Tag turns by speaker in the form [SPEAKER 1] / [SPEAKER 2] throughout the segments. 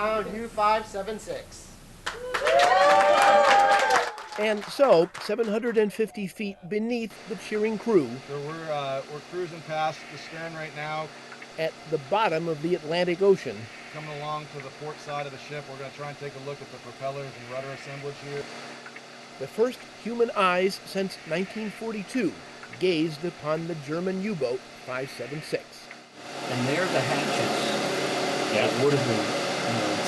[SPEAKER 1] found U-576.
[SPEAKER 2] And so, 750 feet beneath the cheering crew,
[SPEAKER 3] So we're cruising past the stern right now.
[SPEAKER 2] at the bottom of the Atlantic Ocean,
[SPEAKER 3] Coming along to the port side of the ship, we're going to try and take a look at the propellers and rudder assemblage here.
[SPEAKER 2] the first human eyes since 1942 gazed upon the German U-boat 576.
[SPEAKER 4] And there the hatches.
[SPEAKER 5] Yeah.
[SPEAKER 4] Would have been,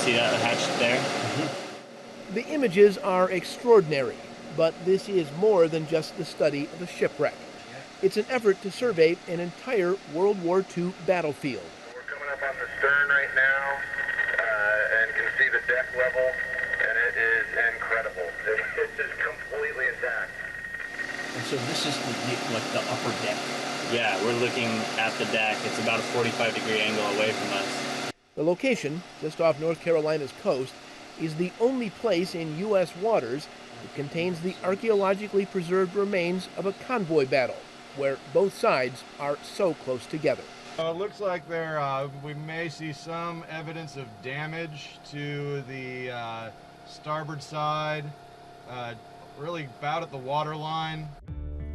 [SPEAKER 5] See that hatch there?
[SPEAKER 2] The images are extraordinary, but this is more than just the study of a shipwreck. It's an effort to survey an entire World War II battlefield.
[SPEAKER 6] We're coming up on the stern right now and can see the deck level, and it is incredible. It's just completely intact.
[SPEAKER 4] and so this is like the upper deck.
[SPEAKER 5] Yeah, we're looking at the deck. It's about a 45-degree angle away from us.
[SPEAKER 2] The location, just off North Carolina's coast, is the only place in U.S. waters that contains the archaeologically preserved remains of a convoy battle, where both sides are so close together.
[SPEAKER 3] It looks like we may see some evidence of damage to the starboard side, really about at the waterline.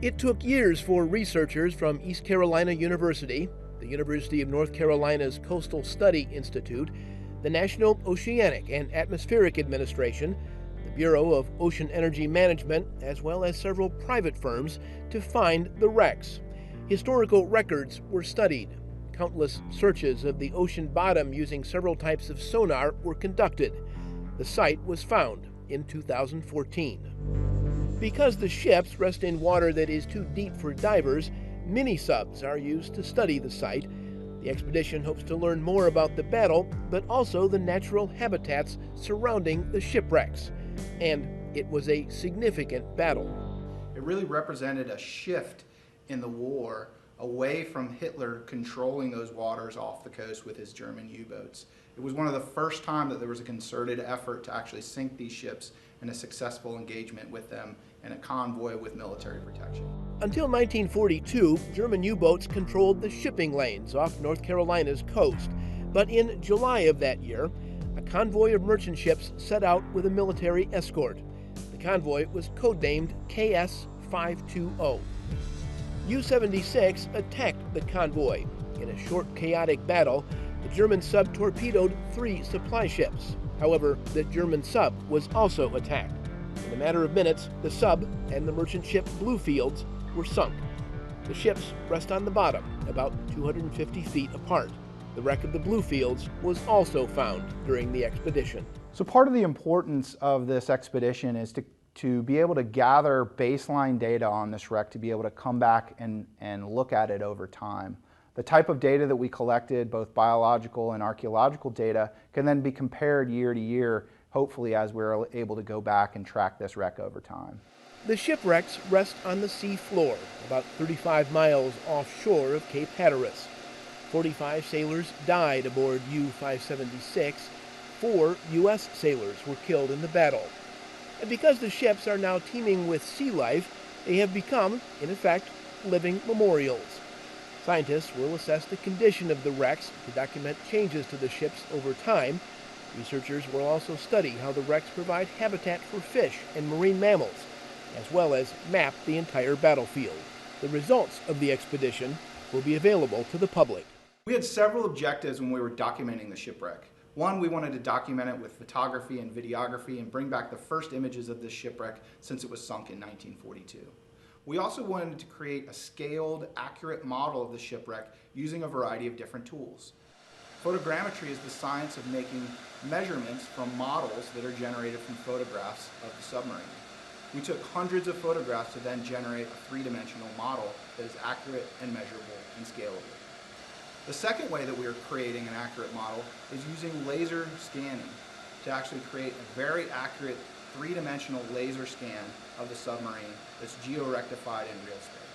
[SPEAKER 2] It took years for researchers from East Carolina University, the University of North Carolina's Coastal Study Institute, the National Oceanic and Atmospheric Administration, the Bureau of Ocean Energy Management, as well as several private firms to find the wrecks. Historical records were studied. Countless searches of the ocean bottom using several types of sonar were conducted. The site was found in 2014. Because the ships rest in water that is too deep for divers, mini-subs are used to study the site. The expedition hopes to learn more about the battle, but also the natural habitats surrounding the shipwrecks. And it was a significant battle.
[SPEAKER 7] It really represented a shift in the war away from Hitler controlling those waters off the coast with his German U-boats. It was one of the first time that there was a concerted effort to actually sink these ships and a successful engagement with them in a convoy with military protection.
[SPEAKER 2] Until 1942, German U-boats controlled the shipping lanes off North Carolina's coast. But in July of that year, a convoy of merchant ships set out with a military escort. The convoy was codenamed KS-520. U-76 attacked the convoy. In a short, chaotic battle, the German sub torpedoed 3 supply ships. However, the German sub was also attacked. In a matter of minutes, the sub and the merchant ship Bluefields were sunk. The ships rest on the bottom, about 250 feet apart. The wreck of the Bluefields was also found during the expedition.
[SPEAKER 7] So part of the importance of this expedition is to be able to gather baseline data on this wreck, to be able to come back and look at it over time. The type of data that we collected, both biological and archaeological data, can then be compared year to year, hopefully as we're able to go back and track this wreck over time.
[SPEAKER 2] The shipwrecks rest on the sea floor, about 35 miles offshore of Cape Hatteras. 45 sailors died aboard U-576. 4 U.S. sailors were killed in the battle. And because the ships are now teeming with sea life, they have become, in effect, living memorials. Scientists will assess the condition of the wrecks to document changes to the ships over time. Researchers will also study how the wrecks provide habitat for fish and marine mammals, as well as map the entire battlefield. The results of the expedition will be available to the public.
[SPEAKER 7] We had several objectives when we were documenting the shipwreck. One, we wanted to document it with photography and videography and bring back the first images of this shipwreck since it was sunk in 1942. We also wanted to create a scaled, accurate model of the shipwreck using a variety of different tools. Photogrammetry is the science of making measurements from models that are generated from photographs of the submarine. We took hundreds of photographs to then generate a three-dimensional model that is accurate and measurable and scalable. The second way that we are creating an accurate model is using laser scanning to actually create a very accurate three-dimensional laser scan of the submarine that's geo-rectified in real space.